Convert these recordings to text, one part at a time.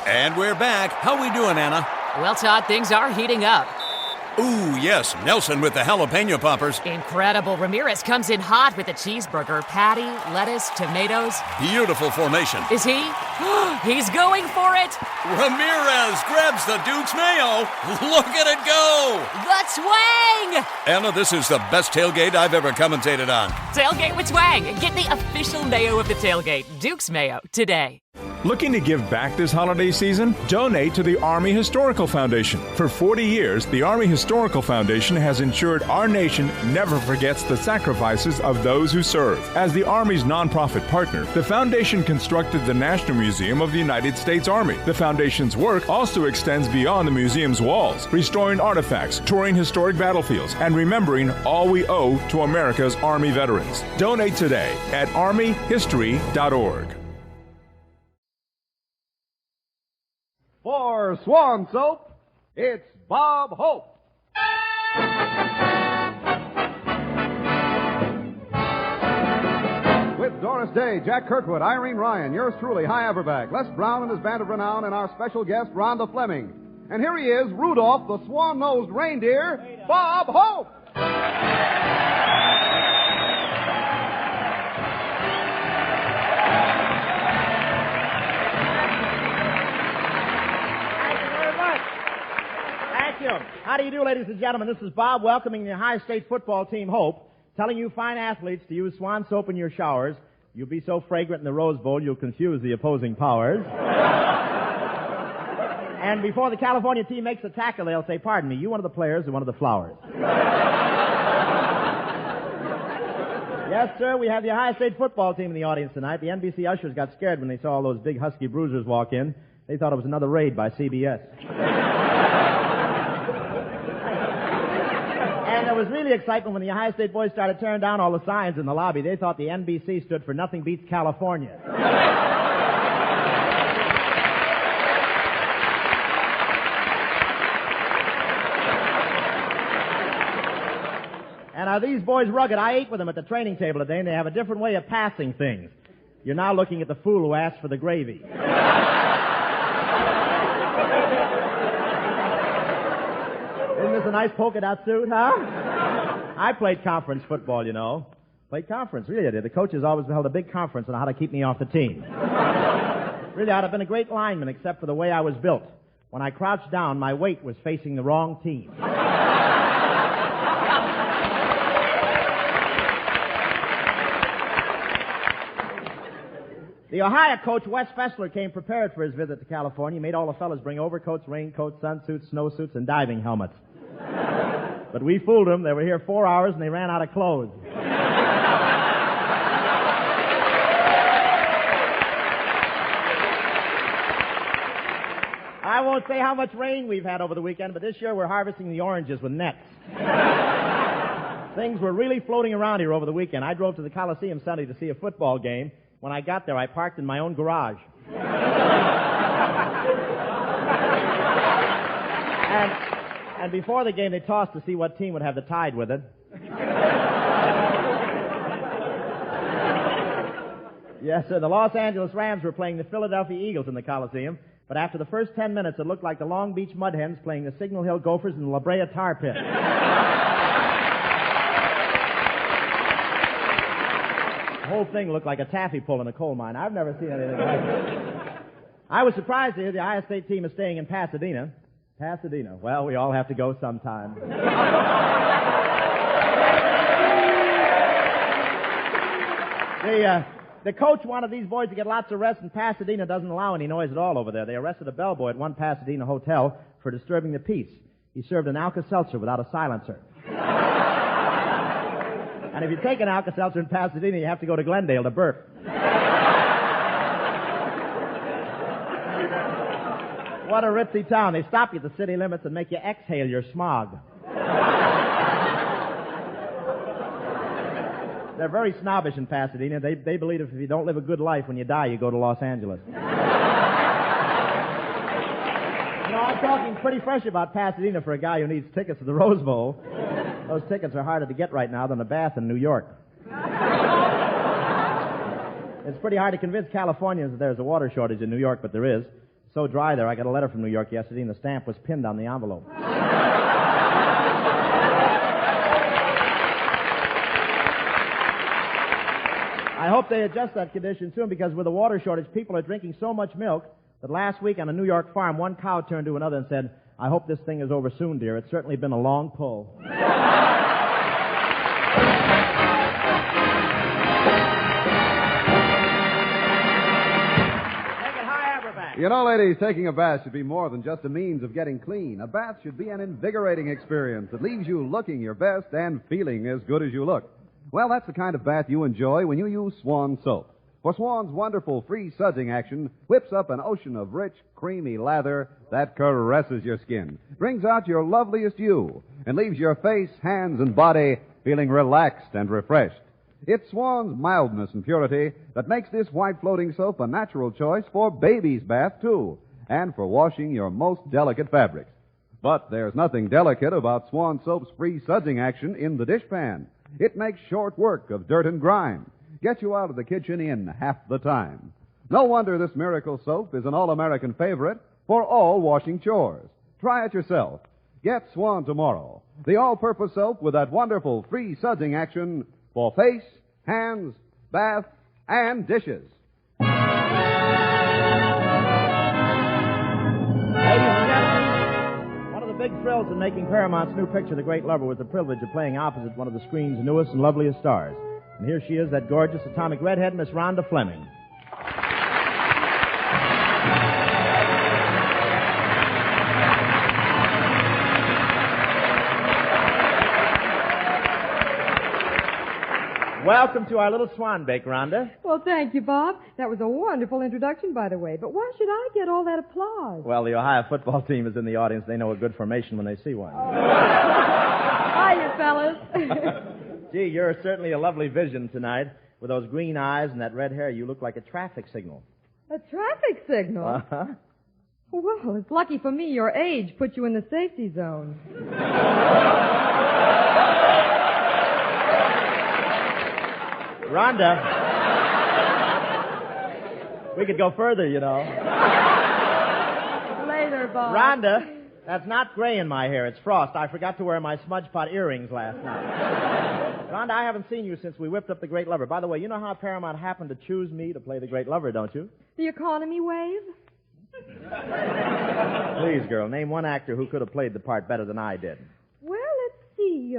And we're back. How we doing, Anna? Well, Todd, things are heating up. Ooh, yes. Nelson with the jalapeno poppers. Incredible. Ramirez comes in hot with a cheeseburger, patty, lettuce, tomatoes. Beautiful formation. Is he? He's going for it. Ramirez grabs the Duke's mayo. Look at it go. The twang. Anna, this is the best tailgate I've ever commentated on. Tailgate with twang. Get the official mayo of the tailgate. Duke's mayo today. Looking to give back this holiday season? Donate to the Army Historical Foundation. For 40 years, the Army Historical Foundation has ensured our nation never forgets the sacrifices of those who serve. As the Army's nonprofit partner, the foundation constructed the National Museum of the United States Army. The foundation's work also extends beyond the museum's walls, restoring artifacts, touring historic battlefields, and remembering all we owe to America's Army veterans. Donate today at armyhistory.org. For Swan Soap, it's Bob Hope. With Doris Day, Jack Kirkwood, Irene Ryan, yours truly, Hy Averback, Les Brown and his band of renown, and our special guest, Rhonda Fleming. And here he is, Rudolph, the swan-nosed reindeer, Bob Hope. How do you do, ladies and gentlemen? This is Bob welcoming the Ohio State football team, Hope, telling you fine athletes to use Swan soap in your showers. You'll be so fragrant in the Rose Bowl, you'll confuse the opposing powers. And before the California team makes a tackle, they'll say, "Pardon me, you one of the players or one of the flowers?" Yes, sir, we have the Ohio State football team in the audience tonight. The NBC ushers got scared when they saw all those big husky bruisers walk in. They thought it was another raid by CBS. And there was really excitement when the Ohio State boys started tearing down all the signs in the lobby. They thought the NBC stood for Nothing Beats California. And are these boys rugged? I ate with them at the training table today, and they have a different way of passing things. You're now looking at the fool who asked for the gravy. Isn't this a nice polka dot suit, huh? I played conference football, you know. Played conference, really I did. The coaches always held a big conference on how to keep me off the team. Really, I'd have been a great lineman except for the way I was built. When I crouched down, my weight was facing the wrong team. The Ohio coach, Wes Fessler, came prepared for his visit to California. He made all the fellas bring overcoats, raincoats, sunsuits, snowsuits, and diving helmets. But we fooled them. They were here 4 hours, and they ran out of clothes. I won't say how much rain we've had over the weekend, but this year we're harvesting the oranges with nets. Things were really floating around here over the weekend. I drove to the Coliseum Sunday to see a football game. When I got there, I parked in my own garage. And before the game, they tossed to see what team would have the Tide with it. Yes, sir. The Los Angeles Rams were playing the Philadelphia Eagles in the Coliseum. But after the first 10 minutes, it looked like the Long Beach Mud Hens playing the Signal Hill Gophers in the La Brea Tar Pit. The whole thing looked like a taffy pull in a coal mine. I've never seen anything like it. I was surprised to hear the Ohio State team is staying in Pasadena. Pasadena. Well, we all have to go sometime. The coach wanted these boys to get lots of rest, and Pasadena doesn't allow any noise at all over there. They arrested a bellboy at one Pasadena hotel for disturbing the peace. He served an Alka-Seltzer without a silencer. And if you take an Alka-Seltzer in Pasadena, you have to go to Glendale to burp. What a ritzy town. They stop you at the city limits and make you exhale your smog. They're very snobbish in Pasadena. They believe if you don't live a good life, when you die, you go to Los Angeles. You know, I'm talking pretty fresh about Pasadena for a guy who needs tickets to the Rose Bowl. Those tickets are harder to get right now than a bath in New York. It's pretty hard to convince Californians that there's a water shortage in New York, but there is. So dry there, I got a letter from New York yesterday, and the stamp was pinned on the envelope. I hope they adjust that condition soon, because with the water shortage, people are drinking so much milk that last week on a New York farm, one cow turned to another and said, "I hope this thing is over soon, dear. It's certainly been a long pull." You know, ladies, taking a bath should be more than just a means of getting clean. A bath should be an invigorating experience that leaves you looking your best and feeling as good as you look. Well, that's the kind of bath you enjoy when you use Swan soap. For Swan's wonderful free sudsing action whips up an ocean of rich, creamy lather that caresses your skin, brings out your loveliest you, and leaves your face, hands, and body feeling relaxed and refreshed. It's Swan's mildness and purity that makes this white floating soap a natural choice for baby's bath, too, and for washing your most delicate fabrics. But there's nothing delicate about Swan soap's free sudsing action in the dishpan. It makes short work of dirt and grime, gets you out of the kitchen in half the time. No wonder this miracle soap is an all-American favorite for all washing chores. Try it yourself. Get Swan tomorrow, the all-purpose soap with that wonderful free sudsing action for face, hands, bath, and dishes. Ladies and gentlemen, one of the big thrills in making Paramount's new picture, The Great Lover, was the privilege of playing opposite one of the screen's newest and loveliest stars. And here she is, that gorgeous atomic redhead, Miss Rhonda Fleming. Welcome to our little swan bake, Rhonda. Well, thank you, Bob. That was a wonderful introduction, by the way. But why should I get all that applause? Well, the Ohio football team is in the audience. They know a good formation when they see one. Hiya, fellas. Gee, you're certainly a lovely vision tonight. With those green eyes and that red hair, you look like a traffic signal. A traffic signal? Uh-huh. Well, it's lucky for me your age put you in the safety zone. Rhonda, we could go further, you know. Later, Bob. Rhonda, that's not gray in my hair. It's frost. I forgot to wear my smudge pot earrings last night. Rhonda, I haven't seen you since we whipped up The Great Lover. By the way, you know how Paramount happened to choose me to play The Great Lover, don't you? The economy wave? Please, girl, name one actor who could have played the part better than I did. Well, let's see.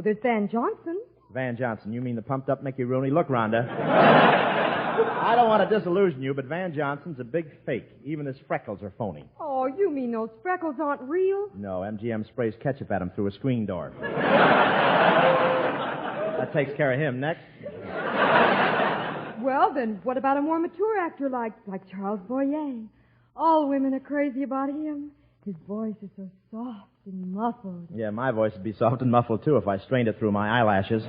There's Van Johnson. Van Johnson, you mean the pumped-up Mickey Rooney? Look, Rhonda, I don't want to disillusion you, but Van Johnson's a big fake. Even his freckles are phony. Oh, you mean those freckles aren't real? No, MGM sprays ketchup at him through a screen door. That takes care of him. Next. Well, then, what about a more mature actor like Charles Boyer? All women are crazy about him. His voice is so soft and muffled. Yeah, my voice would be soft and muffled, too, if I strained it through my eyelashes.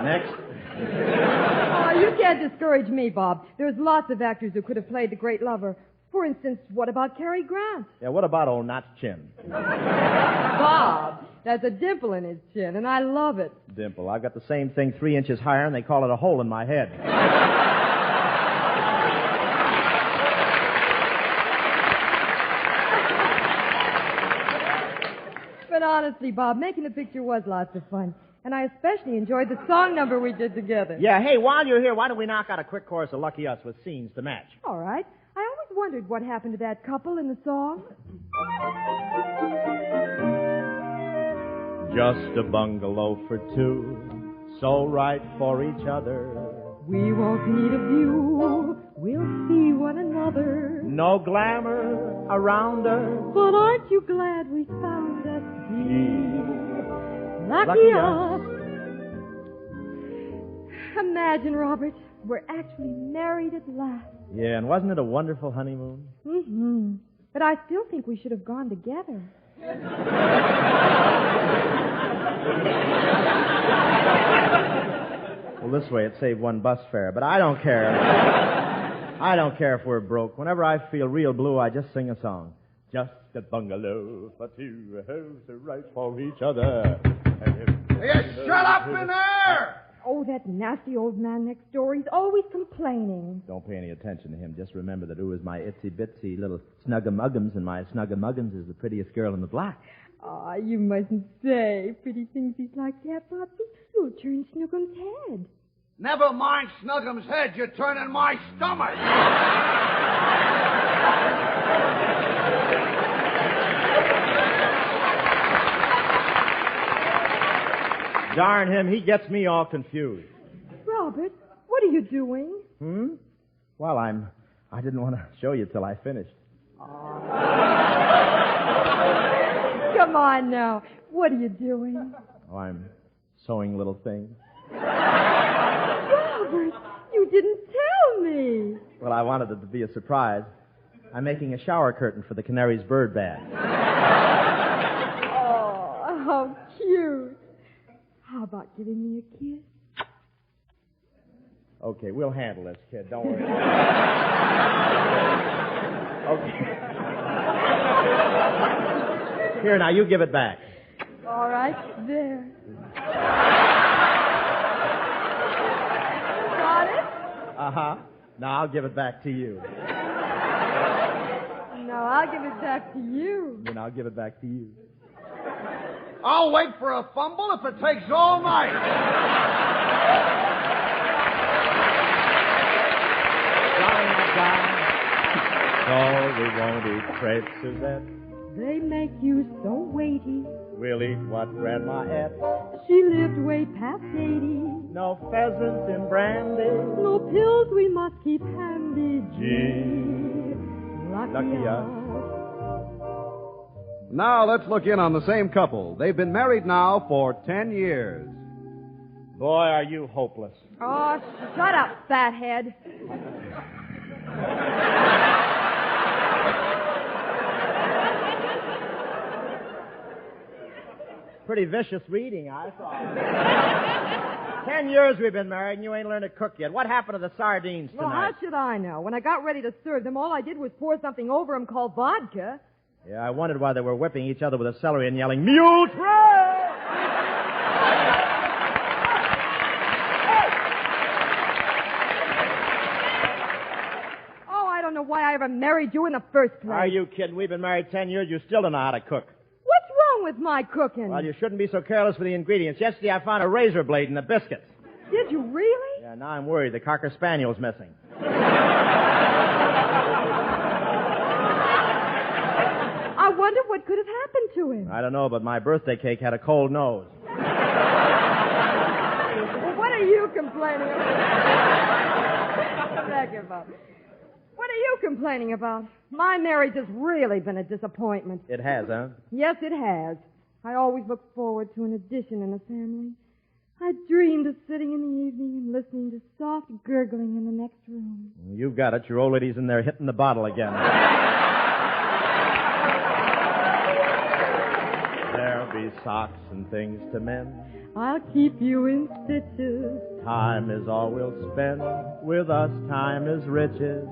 Next. Oh, you can't discourage me, Bob. There's lots of actors who could have played The Great Lover. For instance, what about Cary Grant? Yeah, what about old Notch Chin? Bob, there's a dimple in his chin, and I love it. Dimple. I've got the same thing 3 inches higher, and they call it a hole in my head. But honestly, Bob, making the picture was lots of fun. And I especially enjoyed the song number we did together. Yeah, hey, while you're here, why don't we knock out a quick chorus of Lucky Us with scenes to match? All right. I always wondered what happened to that couple in the song. Just a bungalow for two, so right for each other. We won't need a view. We'll see one another. No glamour around us. But aren't you glad we found us here? Lucky us. Imagine, Robert, we're actually married at last. Yeah, and wasn't it a wonderful honeymoon? Mm-hmm. But I still think we should have gone together. Well, this way it saved one bus fare, but I don't care. I don't care if we're broke. Whenever I feel real blue, I just sing a song. Just a bungalow for two, homes are right for each other. You shut up in there! Oh, that nasty old man next door. He's always complaining. Don't pay any attention to him. Just remember that Ooh is my itsy-bitsy little snug-a-muggums, and my snug-a-muggums is the prettiest girl in the block. Ah, you mustn't say pretty things he's like that, Poppy. You'll turn Snookum's head. Never mind Snuggum's head, you're turning my stomach. Darn him, he gets me all confused. Robert, what are you doing? Well, I didn't want to show you till I finished. Come on now. What are you doing? Oh, I'm sewing little things. Robert, you didn't tell me. Well, I wanted it to be a surprise. I'm making a shower curtain for the canary's bird bath. Oh, how cute. How about giving me a kiss? Okay, we'll handle this, kid. Don't worry. Okay. Here, now, you give it back. All right, there. Got it? Uh-huh. Now, I'll give it back to you. No, I'll give it back to you. Then I'll give it back to you. I'll wait for a fumble if it takes all night. So we won't eat crepes, Suzette. They make you so weighty. We'll eat what Grandma ate. She lived way past 80. No pheasants in brandy. No pills we must keep handy. Gee, lucky us. Now let's look in on the same couple. They've been married now for 10 years. Boy, are you hopeless. Oh, shut up, fathead. Pretty vicious reading, I thought. 10 years we've been married and you ain't learned to cook yet. What happened to the sardines tonight? Well, how should I know? When I got ready to serve them, all I did was pour something over them called vodka. Yeah, I wondered why they were whipping each other with a celery and yelling, "Mule train!" Oh, I don't know why I ever married you in the first place. Are you kidding? We've been married 10 years. You still don't know how to cook. What's wrong with my cooking? Well, you shouldn't be so careless with the ingredients. Yesterday I found a razor blade in the biscuits. Did you really? Yeah, now I'm worried. The Cocker Spaniel's missing. I wonder what could have happened to him. I don't know, but my birthday cake had a cold nose. Well, what are you complaining about? Back here, Bob. What are you complaining about? My marriage has really been a disappointment. It has, huh? Yes, it has. I always looked forward to an addition in the family. I dreamed of sitting in the evening and listening to soft gurgling in the next room. You've got it. Your old lady's in there hitting the bottle again. There'll be socks and things to mend. I'll keep you in stitches. Time is all we'll spend. With us, time is riches.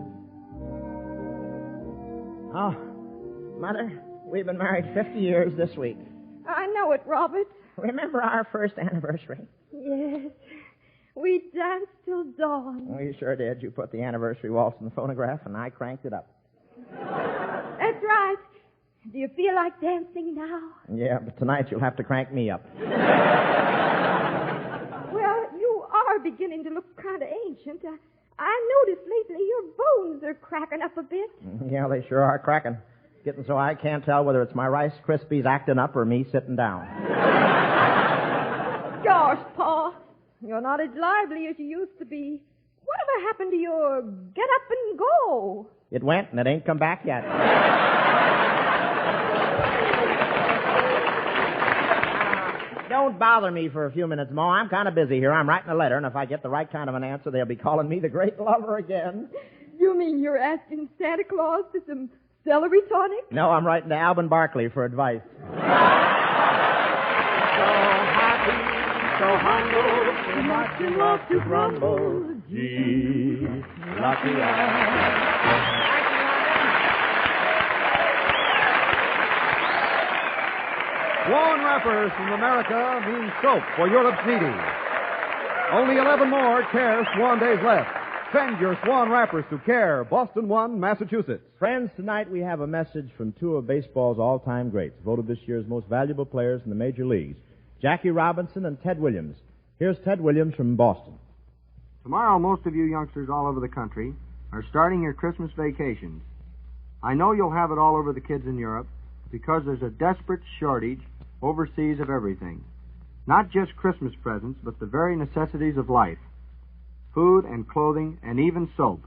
Oh, Mother, we've been married 50 years this week. I know it, Robert. Remember our first anniversary? Yes. We danced till dawn. We sure did. You put the anniversary waltz in the phonograph, and I cranked it up. That's right. Do you feel like dancing now? Yeah, but tonight you'll have to crank me up. Well, you are beginning to look kind of ancient. I noticed lately your bones are cracking up a bit. Yeah, they sure are cracking. Getting so I can't tell whether it's my Rice Krispies acting up or me sitting down. Gosh, Pa, you're not as lively as you used to be. Whatever happened to your get up and go? It went, and it ain't come back yet. Don't bother me for a few minutes, Mo. I'm kind of busy here. I'm writing a letter, and if I get the right kind of an answer, they'll be calling me the great lover again. You mean you're asking Santa Claus for some celery tonic? No, I'm writing to Alvin Barkley for advice. So happy, so humble, too much in love to grumble. Gee, lucky I. Warren Wrappers from America means soap for Europe's needy. Only 11 more Care Swan days left. Send your Swan wrappers to Care, Boston 1, Massachusetts. Friends, tonight we have a message from two of baseball's all-time greats, voted this year's most valuable players in the major leagues, Jackie Robinson and Ted Williams. Here's Ted Williams from Boston. Tomorrow, most of you youngsters all over the country are starting your Christmas vacations. I know you'll have it all over the kids in Europe because there's a desperate shortage overseas of everything. Not just Christmas presents, but the very necessities of life. Food and clothing and even soap.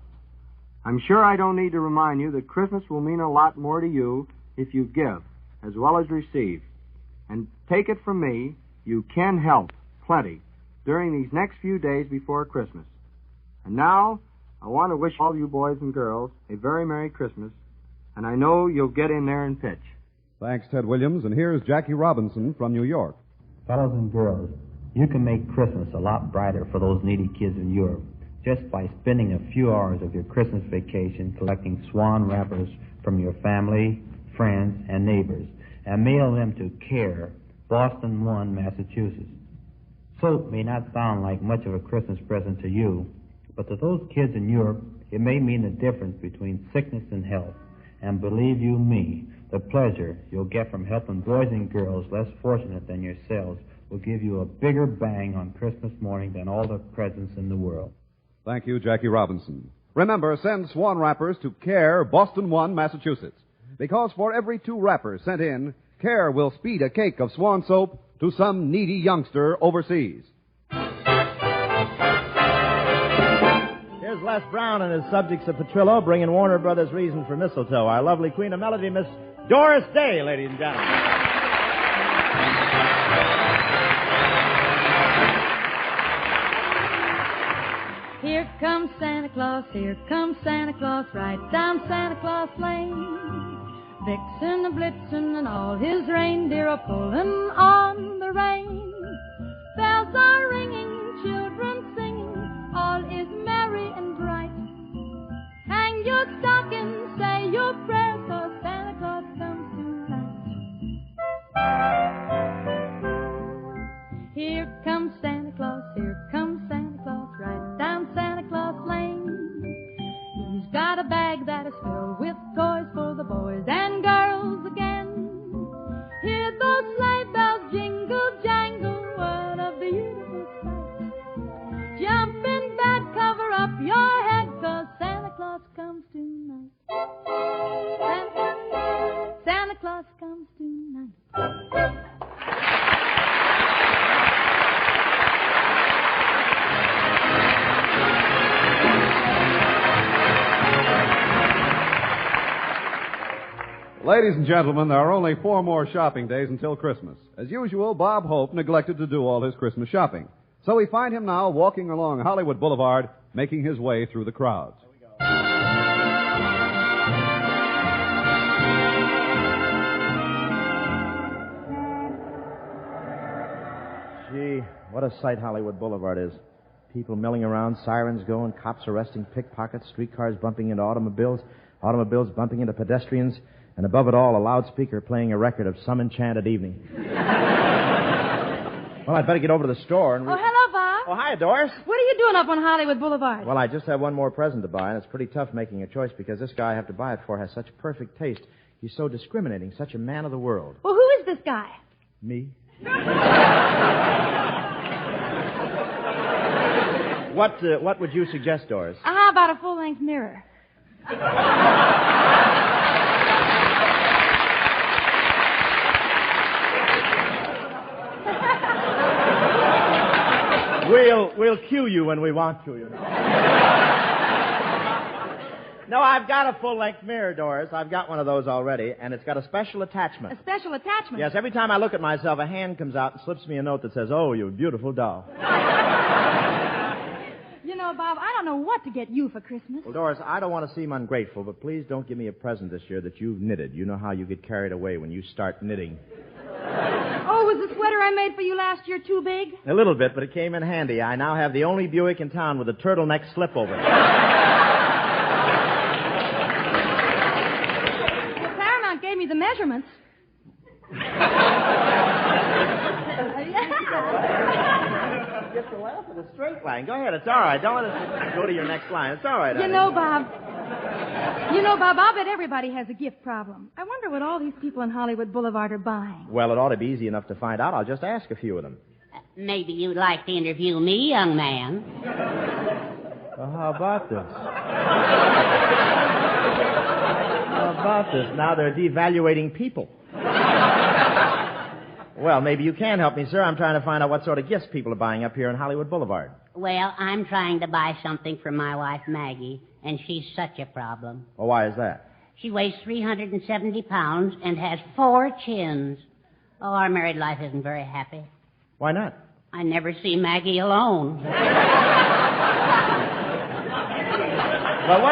I'm sure I don't need to remind you that Christmas will mean a lot more to you if you give as well as receive. And take it from me, you can help plenty during these next few days before Christmas. And now, I want to wish all you boys and girls a very Merry Christmas, and I know you'll get in there and pitch. Thanks, Ted Williams. And here's Jackie Robinson from New York. Fellows and girls, you can make Christmas a lot brighter for those needy kids in Europe just by spending a few hours of your Christmas vacation collecting Swan wrappers from your family, friends, and neighbors, and mail them to Care, Boston 1, Massachusetts. Soap may not sound like much of a Christmas present to you, but to those kids in Europe, it may mean the difference between sickness and health. And believe you me, the pleasure you'll get from helping boys and girls less fortunate than yourselves will give you a bigger bang on Christmas morning than all the presents in the world. Thank you, Jackie Robinson. Remember, send Swan wrappers to Care, Boston 1, Massachusetts. Because for every 2 wrappers sent in, Care will speed a cake of Swan soap to some needy youngster overseas. Here's Les Brown and his subjects of Petrillo bringing Warner Brothers' Reason for Mistletoe. Our lovely queen of melody, Miss Doris Day, ladies and gentlemen. Here comes Santa Claus, right down Santa Claus Lane. Vixen and Blitzen and all his reindeer are pulling on the rein. Bells are ringing, children singing, all is merry and bright. Hang your stocking, say your prayers, 'cause Santa Claus comes tonight. Here comes Santa Claus, right down Santa Claus Lane. He's got a bag that is filled with toys for the boys and girls again. Hear those sleigh bells jingle, jangle, what a beautiful sight. Jump in bed, cover up your head, 'cause Santa Claus comes tonight. Santa Claus comes tonight. Ladies and gentlemen, there are only 4 more shopping days until Christmas. As usual, Bob Hope neglected to do all his Christmas shopping. So we find him now walking along Hollywood Boulevard, making his way through the crowds. Gee, what a sight Hollywood Boulevard is. People milling around, sirens going, cops arresting pickpockets, streetcars bumping into automobiles, automobiles bumping into pedestrians, and above it all, a loudspeaker playing a record of Some Enchanted Evening. Well, I'd better get over to the store and... Oh, hello, Bob. Oh, hi, Doris. What are you doing up on Hollywood Boulevard? Well, I just have one more present to buy, and it's pretty tough making a choice because this guy I have to buy it for has such perfect taste. He's so discriminating, such a man of the world. Well, who is this guy? Me? What would you suggest, Doris? How about a full-length mirror? We'll cue you when we want to, you know. No, I've got a full-length mirror, Doris. I've got one of those already, and it's got a special attachment. A special attachment? Yes, every time I look at myself, a hand comes out and slips me a note that says, "Oh, you beautiful doll." You know, Bob, I don't know what to get you for Christmas. Well, Doris, I don't want to seem ungrateful, but please don't give me a present this year that you've knitted. You know how you get carried away when you start knitting. Oh, was the sweater I made for you last year too big? A little bit, but it came in handy. I now have the only Buick in town with a turtleneck slipover. Well, Paramount gave me the measurements. get to laugh at a straight line. Go ahead. It's all right. Don't let us go to your next line. It's all right, honey. You know, Bob, I'll bet everybody has a gift problem. I wonder what all these people on Hollywood Boulevard are buying. Well, it ought to be easy enough to find out. I'll just ask a few of them. Maybe you'd like to interview me, young man. Well, how about this? How about this? Now they're devaluating people. Well, maybe you can help me, sir. I'm trying to find out what sort of gifts people are buying up here on Hollywood Boulevard. Well, I'm trying to buy something for my wife, Maggie, and she's such a problem. Well, why is that? She weighs 370 pounds and has 4 chins. Oh, our married life isn't very happy. Why not? I never see Maggie alone. Well,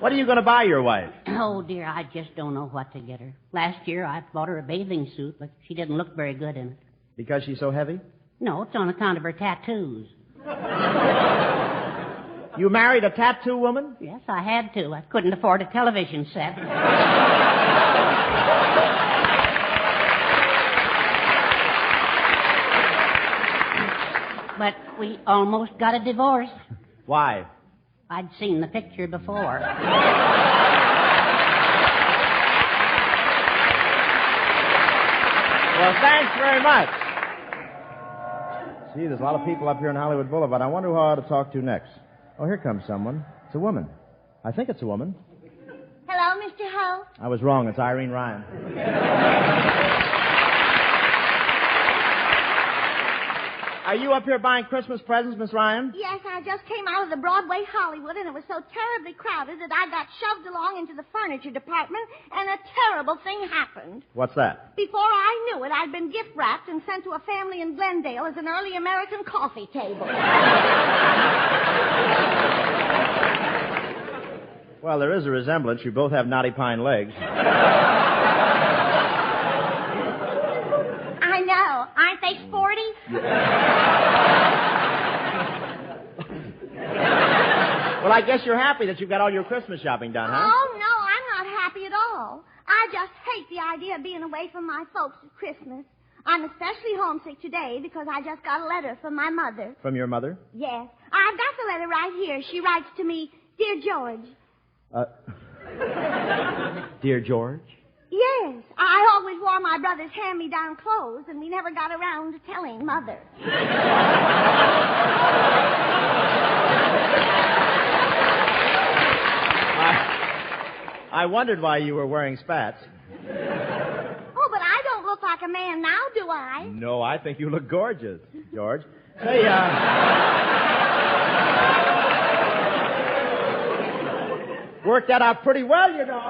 what are you going to buy your wife? Oh, dear, I just don't know what to get her. Last year, I bought her a bathing suit, but she didn't look very good in it. Because she's so heavy? No, it's on account of her tattoos. You married a tattoo woman? Yes, I had to. I couldn't afford a television set. But we almost got a divorce. Why? I'd seen the picture before. Well, thanks very much. See, there's a lot of people up here on Hollywood Boulevard. I wonder who I ought to talk to next. Oh, here comes someone. It's a woman. I think it's a woman. Hello, Mr. Ho. I was wrong. It's Irene Ryan. Are you up here buying Christmas presents, Miss Ryan? Yes, I just came out of the Broadway Hollywood, and it was so terribly crowded that I got shoved along into the furniture department, and a terrible thing happened. What's that? Before I knew it, I'd been gift-wrapped and sent to a family in Glendale as an early American coffee table. Well, there is a resemblance. You both have knotty pine legs. I know. Aren't they sporty? Well, I guess you're happy that you've got all your Christmas shopping done, huh? Oh, no, I'm not happy at all. I just hate the idea of being away from my folks at Christmas. I'm especially homesick today because I just got a letter from my mother. From your mother? Yes. I've got the letter right here. She writes to me, Dear George. Dear George? Yes. I always wore my brother's hand-me-down clothes, and we never got around to telling Mother. I wondered why you were wearing spats. Oh, but I don't look like a man now, do I? No, I think you look gorgeous, George. Say, worked that out pretty well, you know.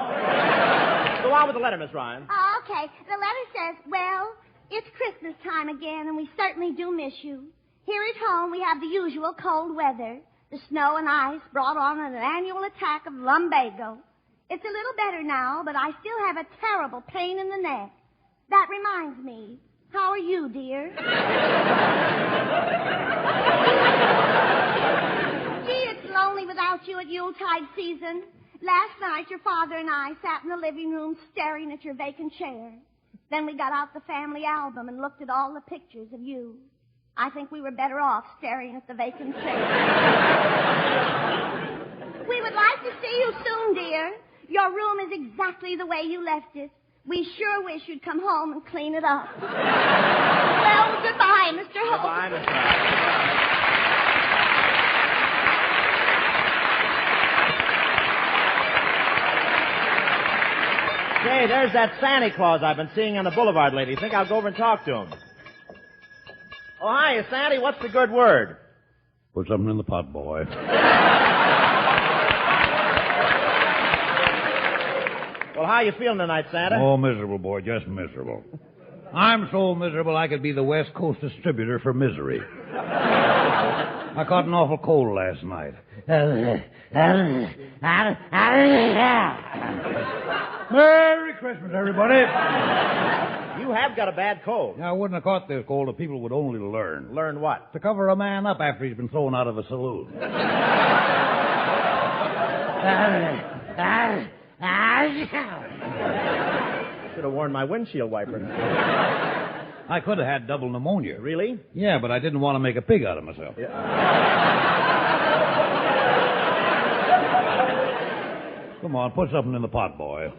Go on with the letter, Miss Ryan. Oh, okay. The letter says, well, it's Christmas time again, and we certainly do miss you. Here at home, we have the usual cold weather. The snow and ice brought on an annual attack of lumbago. It's a little better now, but I still have a terrible pain in the neck. That reminds me. How are you, dear? Gee, it's lonely without you at Yuletide season. Last night, your father and I sat in the living room staring at your vacant chair. Then we got out the family album and looked at all the pictures of you. I think we were better off staring at the vacant chair. We would like to see you soon, dear. Your room is exactly the way you left it. We sure wish you'd come home and clean it up. Well, goodbye, Mr. Holt. Goodbye, Miss Ryan. Hey, there's that Santa Claus I've been seeing on the boulevard lately. Think I'll go over and talk to him. Oh, hi, Sandy. What's the good word? Put something in the pot, boy. Well, how you feeling tonight, Santa? Oh, miserable, boy, just miserable. I'm so miserable I could be the West Coast distributor for misery. I caught an awful cold last night. Merry Christmas, everybody. You have got a bad cold. I wouldn't have caught this cold if people would only learn. Learn what? To cover a man up after he's been thrown out of a saloon. Should have worn my windshield wiper. I could have had double pneumonia. Really? Yeah, but I didn't want to make a pig out of myself. Come on, put something in the pot, boy.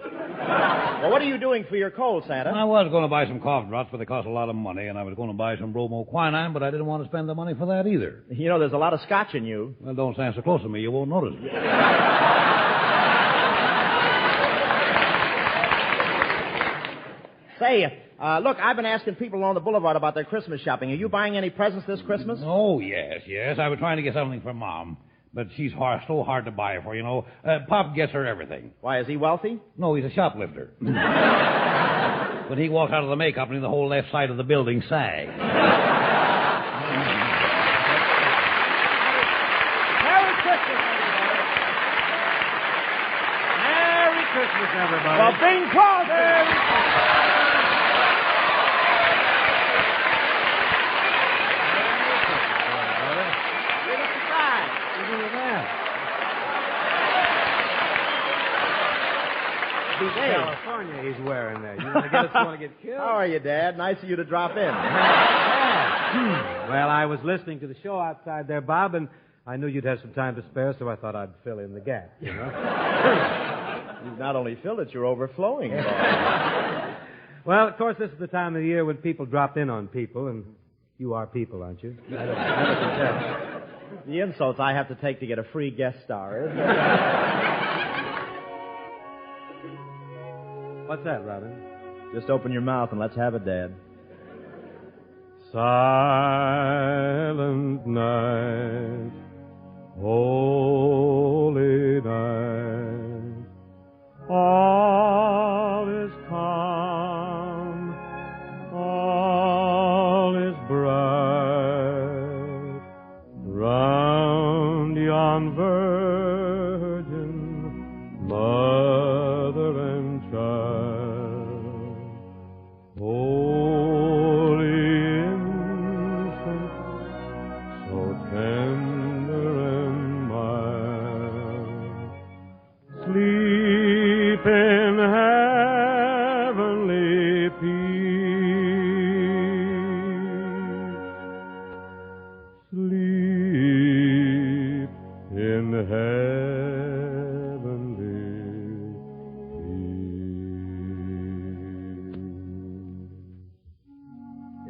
Well, what are you doing for your cold, Santa? I was going to buy some cough drops, but they cost a lot of money, and I was going to buy some bromoquinine, but I didn't want to spend the money for that either. You know, there's a lot of scotch in you. Well, don't stand so close to me. You won't notice it. Say, look, I've been asking people along the boulevard about their Christmas shopping. Are you buying any presents this Christmas? Oh, yes. I was trying to get something for Mom. But she's so hard to buy for, you know. Pop gets her everything. Why, is he wealthy? No, he's a shoplifter. When he walked out of the May Company, the whole left side of the building sagged. Merry Christmas, everybody. Merry Christmas, everybody. Well, Bing Crosby. California he's wearing there. You want to get us going to get killed? How are you, Dad? Nice of you to drop in. Well, I was listening to the show outside there, Bob, and I knew you'd have some time to spare, so I thought I'd fill in the gap, you know? You've not only filled it, you're overflowing. Well, of course, this is the time of the year when people drop in on people, and you are people, aren't you? I can tell. The insults I have to take to get a free guest star, isn't it? What's that, Robin? Just open your mouth and let's have it, Dad. Silent night, holy night, all is calm, all is bright, round yon virgin mother and child, holy infant, so tender and mild, sleep in heavenly peace, sleep in heavenly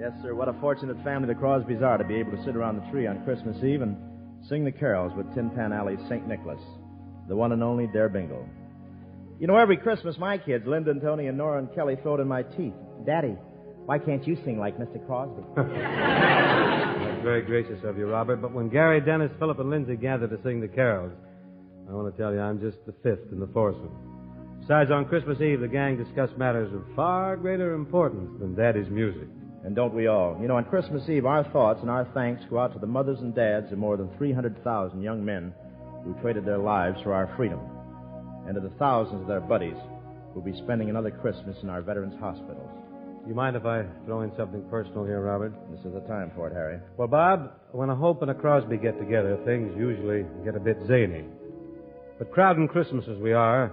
Yes, sir. What a fortunate family the Crosbys are to be able to sit around the tree on Christmas Eve and sing the carols with Tin Pan Alley's St. Nicholas, the one and only Dare Bingle. You know, every Christmas my kids, Linda and Tony and Nora and Kelly, throw it in my teeth. Daddy, why can't you sing like Mr. Crosby? That's very gracious of you, Robert, but when Gary, Dennis, Philip, and Lindsay gather to sing the carols, I want to tell you I'm just the fifth in the foursome. Besides, on Christmas Eve, the gang discussed matters of far greater importance than Daddy's music. And don't we all? You know, on Christmas Eve, our thoughts and our thanks go out to the mothers and dads of more than 300,000 young men who traded their lives for our freedom, and to the thousands of their buddies who'll be spending another Christmas in our veterans' hospitals. You mind if I throw in something personal here, Robert? This is the time for it, Harry. Well, Bob, when a Hope and a Crosby get together, things usually get a bit zany. But crowding Christmas as we are,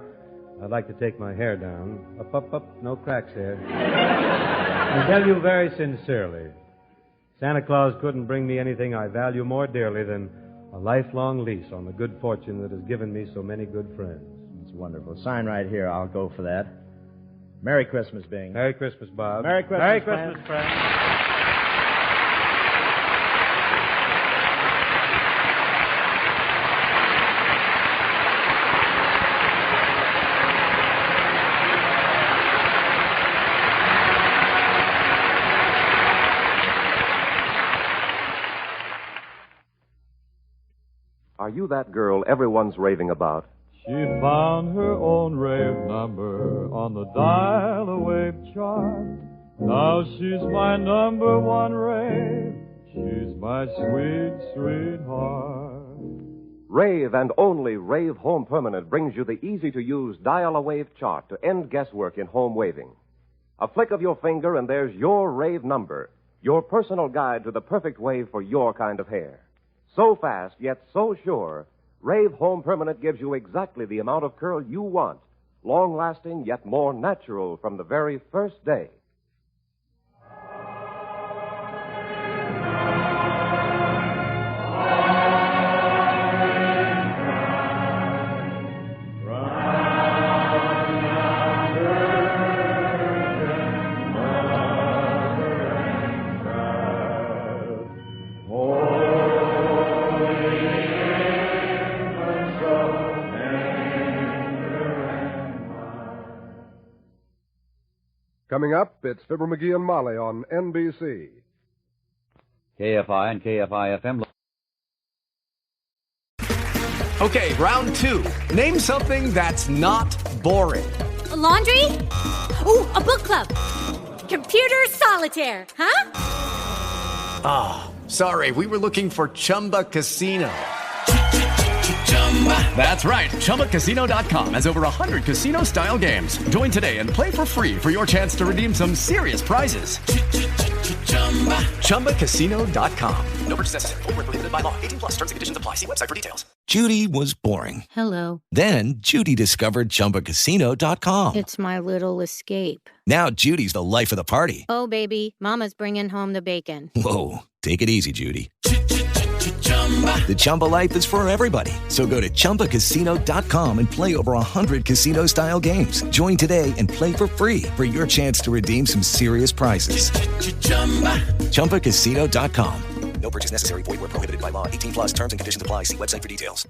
I'd like to take my hair down. Up, no cracks there. And tell you very sincerely, Santa Claus couldn't bring me anything I value more dearly than a lifelong lease on the good fortune that has given me so many good friends. It's wonderful. Sign right here. I'll go for that. Merry Christmas, Bing. Merry Christmas, Bob. Merry Christmas, Merry Christmas, friend. Are you that girl everyone's raving about? She found her own rave number on the dial-a-wave chart. Now she's my number one rave. She's my sweet, sweetheart. Rave and only Rave Home Permanent brings you the easy-to-use dial-a-wave chart to end guesswork in home waving. A flick of your finger and there's your rave number, your personal guide to the perfect wave for your kind of hair. So fast, yet so sure, Rave Home Permanent gives you exactly the amount of curl you want, long-lasting, yet more natural from the very first day. Coming up, it's Fibber McGee and Molly on NBC. KFI and KFI-FM. Okay, round two. Name something that's not boring. A laundry? Ooh, a book club. Computer solitaire, huh? Ah, oh, sorry, we were looking for Chumba Casino. That's right, ChumbaCasino.com has over 100 casino-style games. Join today and play for free for your chance to redeem some serious prizes. ChumbaCasino.com. No purchase necessary. Void where prohibited by law. 18 plus. Terms and conditions apply. See website for details. Judy was boring. Hello. Then Judy discovered ChumbaCasino.com. It's my little escape. Now Judy's the life of the party. Oh, baby, mama's bringing home the bacon. Whoa, take it easy, Judy. The Chumba life is for everybody. So go to ChumbaCasino.com and play over 100 casino-style games. Join today and play for free for your chance to redeem some serious prizes. ChumbaCasino.com. No purchase necessary. Void where prohibited by law. 18 plus terms and conditions apply. See website for details.